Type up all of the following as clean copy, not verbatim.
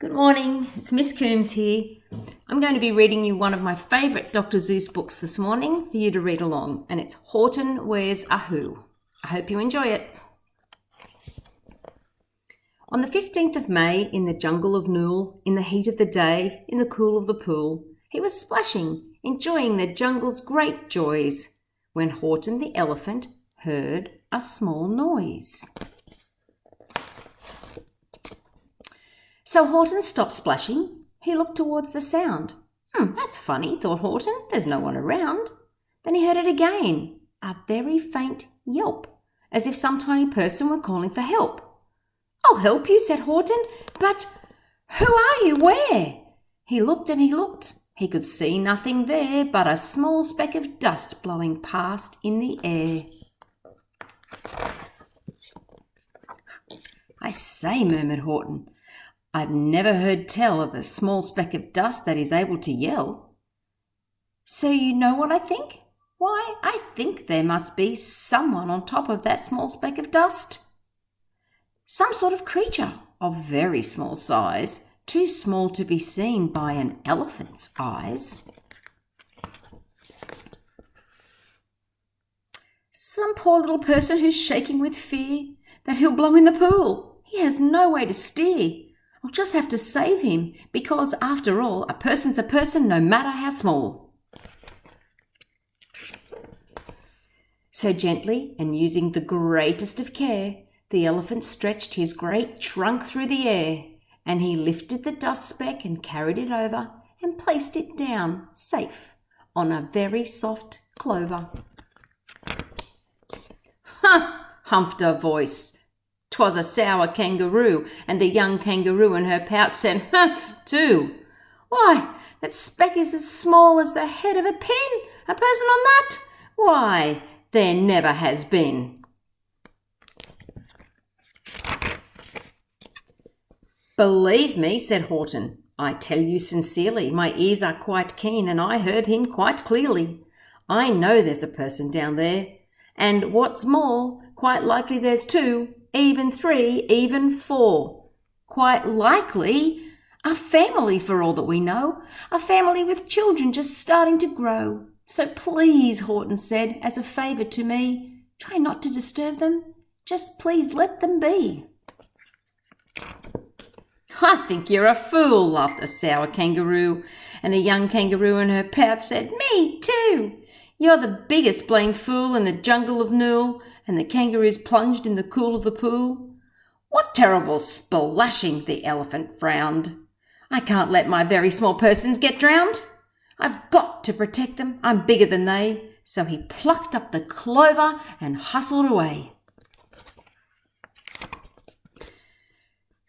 Good morning, it's Miss Coombs here. I'm going to be reading you one of my favourite Dr Seuss books this morning for you to read along, and it's Horton Wears a Who. I hope you enjoy it. On the 15th of May, in the jungle of Nool, in the heat of the day, in the cool of the pool, he was splashing, enjoying the jungle's great joys, when Horton the elephant heard a small noise. So Horton stopped splashing. He looked towards the sound. That's funny, thought Horton. There's no one around. Then he heard it again, a very faint yelp, as if some tiny person were calling for help. "I'll help you," said Horton, "but who are you? Where?" He looked and he looked. He could see nothing there but a small speck of dust blowing past in the air. "I say," murmured Horton, "I've never heard tell of a small speck of dust that is able to yell." "So you know what I think? Why, I think there must be someone on top of that small speck of dust. Some sort of creature of very small size, too small to be seen by an elephant's eyes. Some poor little person who's shaking with fear that he'll blow in the pool. He has no way to steer. I'll just have to save him, because, after all, a person's a person no matter how small." So gently, and using the greatest of care, the elephant stretched his great trunk through the air, and he lifted the dust speck and carried it over and placed it down, safe, on a very soft clover. "Huh!" humphed a voice. 'Twas a sour kangaroo, and the young kangaroo in her pouch said, "Humph!" too. "Why, that speck is as small as the head of a pin. A person on that? Why, there never has been." "Believe me," said Horton, "I tell you sincerely, my ears are quite keen, and I heard him quite clearly. I know there's a person down there, and what's more, quite likely there's two, even three, even four. Quite likely a family, for all that we know, a family with children just starting to grow. So please," Horton said, "as a favour to me, try not to disturb them. Just please let them be." "I think you're a fool," laughed a sour kangaroo, and the young kangaroo in her pouch said, "Me too. You're the biggest blamed fool in the jungle of Nool," and the kangaroos plunged in the cool of the pool. "What terrible splashing!" the elephant frowned. "I can't let my very small persons get drowned. I've got to protect them. I'm bigger than they." So he plucked up the clover and hustled away.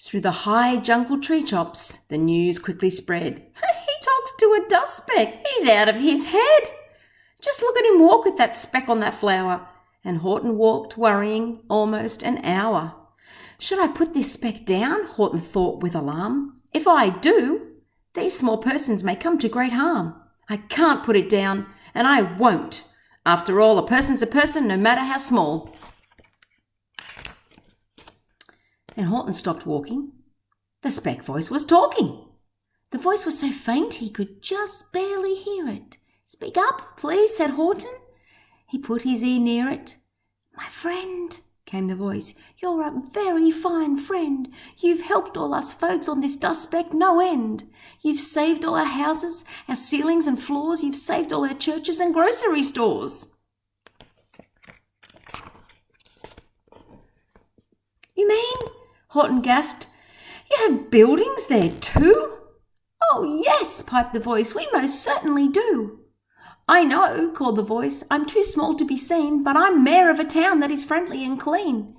Through the high jungle treetops, the news quickly spread. "He talks to a dust speck. He's out of his head. Just look at him walk with that speck on that flower." And Horton walked, worrying, almost an hour. "Should I put this speck down?" Horton thought with alarm. "If I do, these small persons may come to great harm. I can't put it down, and I won't. After all, a person's a person, no matter how small." Then Horton stopped walking. The speck voice was talking. The voice was so faint he could just barely hear it. "Speak up, please," said Horton. He put his ear near it. "My friend," came the voice, "you're a very fine friend. You've helped all us folks on this dust speck no end. You've saved all our houses, our ceilings and floors. You've saved all our churches and grocery stores." "You mean," Horton gasped, "you have buildings there too?" "Oh, yes," piped the voice, "we most certainly do." "I know," called the voice. "I'm too small to be seen, but I'm mayor of a town that is friendly and clean.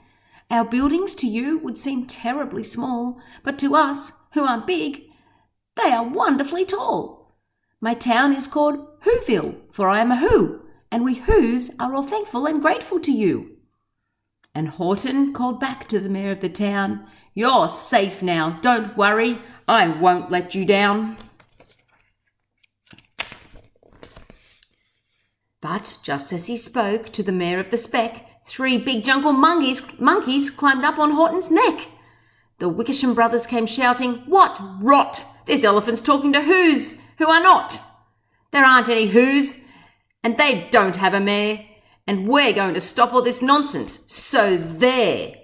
Our buildings to you would seem terribly small, but to us, who aren't big, they are wonderfully tall. My town is called Whoville, for I am a Who, and we Whos are all thankful and grateful to you." And Horton called back to the mayor of the town, "You're safe now, don't worry, I won't let you down." But just as he spoke to the mayor of the speck, 3 big jungle monkeys climbed up on Horton's neck. The Wickersham brothers came shouting, "What rot! This elephant's talking to who's who are not. There aren't any who's, and they don't have a mare, and we're going to stop all this nonsense, so there."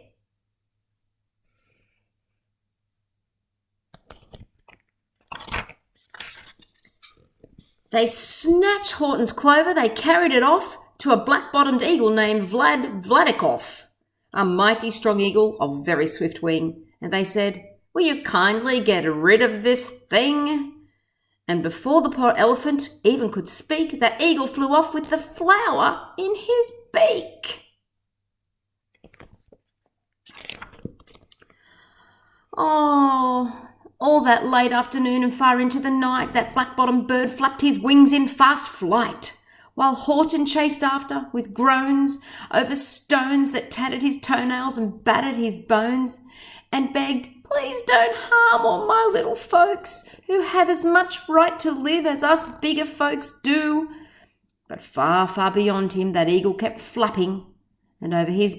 They snatched Horton's clover, they carried it off to a black-bottomed eagle named Vladikov, a mighty strong eagle of very swift wing, and they said, "Will you kindly get rid of this thing?" And before the poor elephant even could speak, that eagle flew off with the flower in his beak. Oh, all that late afternoon and far into the night, that black-bottomed bird flapped his wings in fast flight, while Horton chased after, with groans, over stones that tattered his toenails and battered his bones, and begged, "Please don't harm all my little folks, who have as much right to live as us bigger folks do." But far, far beyond him, that eagle kept flapping, and over his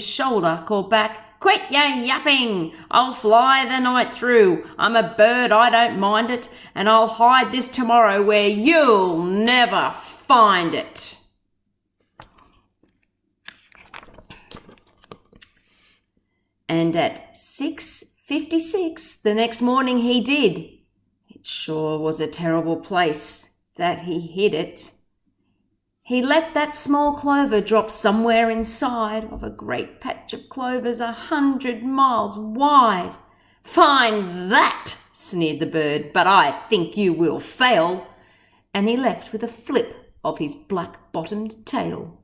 shoulder called back, "Quit your yapping! I'll fly the night through. I'm a bird, I don't mind it, and I'll hide this tomorrow where you'll never find it." And at 6:56 the next morning he did. It sure was a terrible place that he hid it. He let that small clover drop somewhere inside of a great patch of clovers 100 miles wide. "Find that," sneered the bird, "but I think you will fail." And he left with a flip of his black-bottomed tail.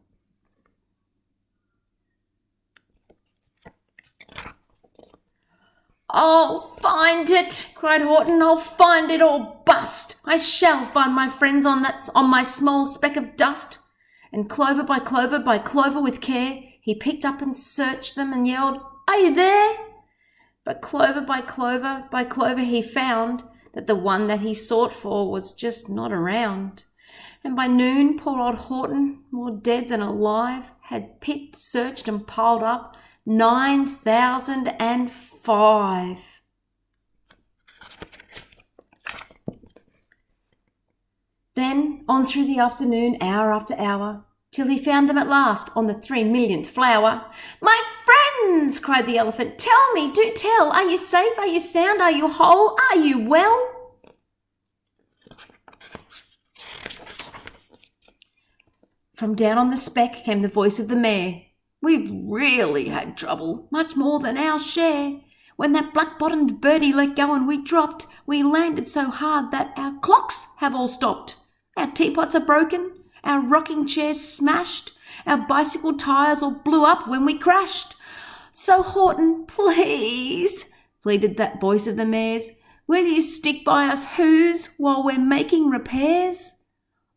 "I'll find it," cried Horton. "I'll find it or bust. I shall find my friends on my small speck of dust." And clover by clover with care, he picked up and searched them and yelled, "Are you there?" But clover by clover he found that the one that he sought for was just not around. And by noon, poor old Horton, more dead than alive, had picked, searched and piled up 9,005. Then on through the afternoon, hour after hour, till he found them at last on the 3,000,000th flower. "My friends," cried the elephant, "tell me, do tell, are you safe, are you sound, are you whole, are you well?" From down on the speck came the voice of the mare. "We've really had trouble, much more than our share. When that black-bottomed birdie let go and we dropped, we landed so hard that our clocks have all stopped. Our teapots are broken, our rocking chairs smashed, our bicycle tires all blew up when we crashed. So Horton, please," pleaded that voice of the mare's, "will you stick by us who's while we're making repairs?"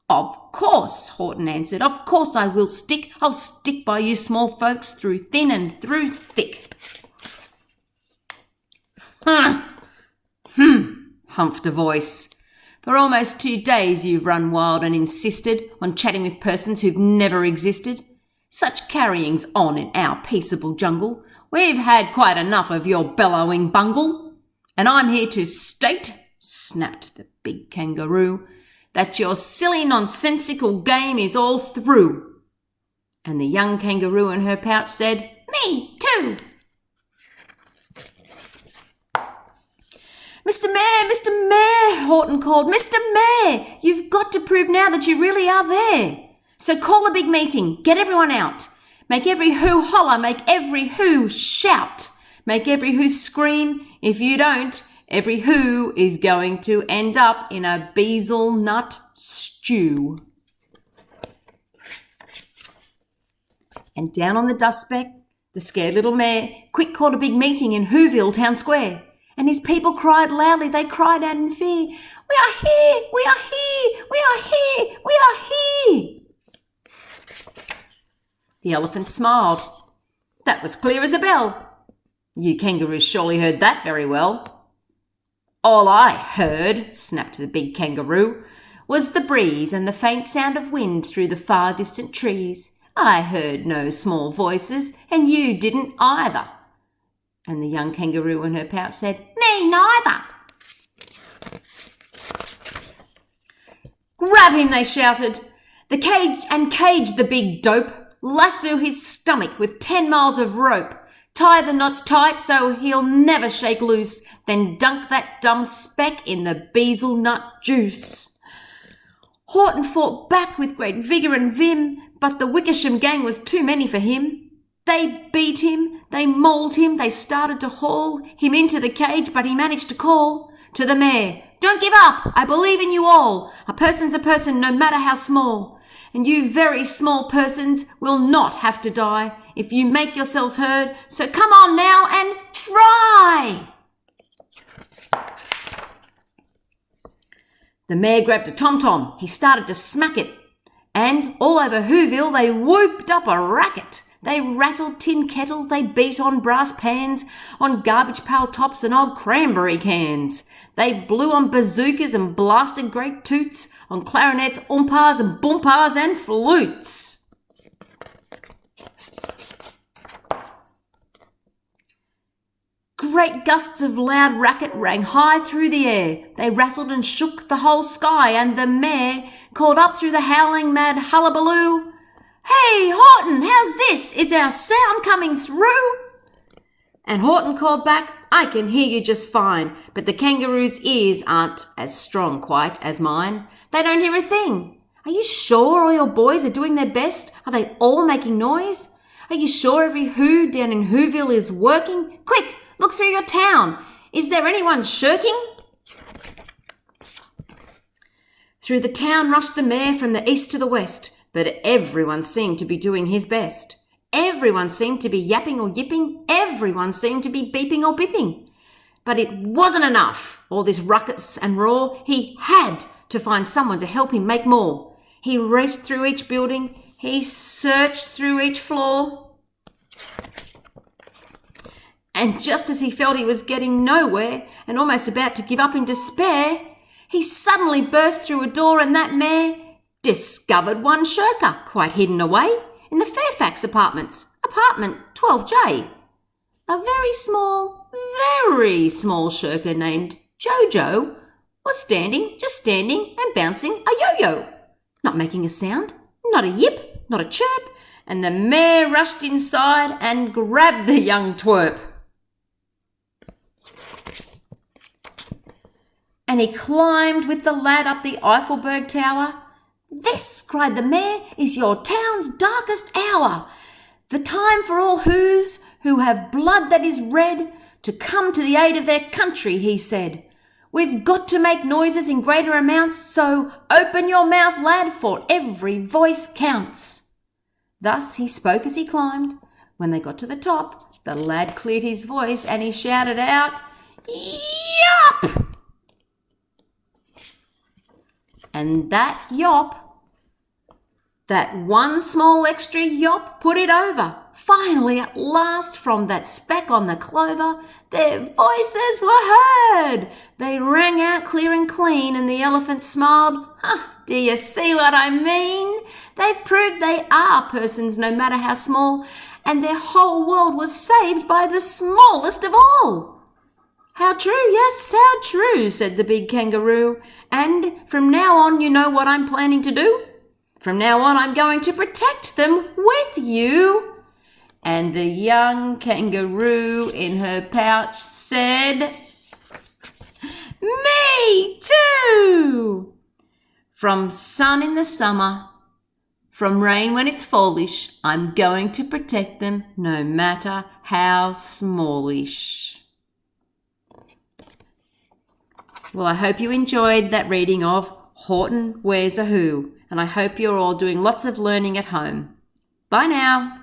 "Of course," Horton answered, "of course I will stick. I'll stick by you small folks through thin and through thick." Humphed a voice. "For almost 2 days you've run wild and insisted on chatting with persons who've never existed. Such carryings on in our peaceable jungle. We've had quite enough of your bellowing bungle. And I'm here to state," snapped the big kangaroo, "that your silly nonsensical game is all through." And the young kangaroo in her pouch said, "Me too." "Mr. Mayor," Horton called, "Mr. Mayor, you've got to prove now that you really are there. So call a big meeting, get everyone out. Make every who holler, make every who shout, make every who scream. If you don't, every who is going to end up in a hazelnut stew." And down on the dust speck, the scared little mayor quick called a big meeting in Whoville Town Square. And his people cried loudly, they cried out in fear, "We are here, we are here, we are here, we are here." The elephant smiled. "That was clear as a bell. You kangaroos surely heard that very well." "All I heard," snapped the big kangaroo, "was the breeze and the faint sound of wind through the far distant trees. I heard no small voices, and you didn't either. And the young kangaroo in her pouch said, "Me neither." "Grab him," they shouted. Cage the big dope. Lasso his stomach with 10 miles of rope. Tie the knots tight so he'll never shake loose. Then dunk that dumb speck in the bezel nut juice. Horton fought back with great vigour and vim, but the Wickersham gang was too many for him. They beat him, they mauled him, they started to haul him into the cage, but he managed to call to the mare, "Don't give up, I believe in you all. A person's a person no matter how small. And you very small persons will not have to die if you make yourselves heard, so come on now and try." The mare grabbed a tom-tom. He started to smack it. And all over Whoville they whooped up a racket. They rattled tin kettles, they beat on brass pans, on garbage pail tops and old cranberry cans. They blew on bazookas and blasted great toots, on clarinets, umpars and bumpars and flutes. Great gusts of loud racket rang high through the air. They rattled and shook the whole sky, and the mare called up through the howling mad hullabaloo, "Hey, Horton, how's this? Is our sound coming through?" And Horton called back, "I can hear you just fine, but the kangaroo's ears aren't as strong quite as mine. They don't hear a thing. Are you sure all your boys are doing their best? Are they all making noise? Are you sure every who down in Whoville is working? Quick, look through your town. Is there anyone shirking?" Through the town rushed the mare from the east to the west, but everyone seemed to be doing his best. Everyone seemed to be yapping or yipping. Everyone seemed to be beeping or bipping. But it wasn't enough, all this ruckus and roar. He had to find someone to help him make more. He raced through each building. He searched through each floor. And just as he felt he was getting nowhere and almost about to give up in despair, he suddenly burst through a door, and that mare discovered one shirker quite hidden away in the Fairfax apartments, apartment 12J. A very small shirker named Jojo was just standing and bouncing a yo-yo, not making a sound, not a yip, not a chirp, and the mare rushed inside and grabbed the young twerp. And he climbed with the lad up the Eiffelberg Tower. "This," cried the mare, "is your town's darkest hour. The time for all who's who have blood that is red to come to the aid of their country," he said. "We've got to make noises in greater amounts, so open your mouth, lad, for every voice counts." Thus he spoke as he climbed. When they got to the top, the lad cleared his voice and he shouted out, "Yop!" And that yop, that one small extra yop, put it over. Finally, at last, from that speck on the clover, their voices were heard. They rang out clear and clean, and the elephant smiled. Do you see what I mean? They've proved they are persons no matter how small, and their whole world was saved by the smallest of all. "How true, yes, how true," said the big kangaroo. "And from now on, you know what I'm planning to do? From now on, I'm going to protect them with you." And the young kangaroo in her pouch said, "Me too!" From sun in the summer, from rain when it's fallish, I'm going to protect them no matter how smallish. Well, I hope you enjoyed that reading of Horton Wears a Who, and I hope you're all doing lots of learning at home. Bye now.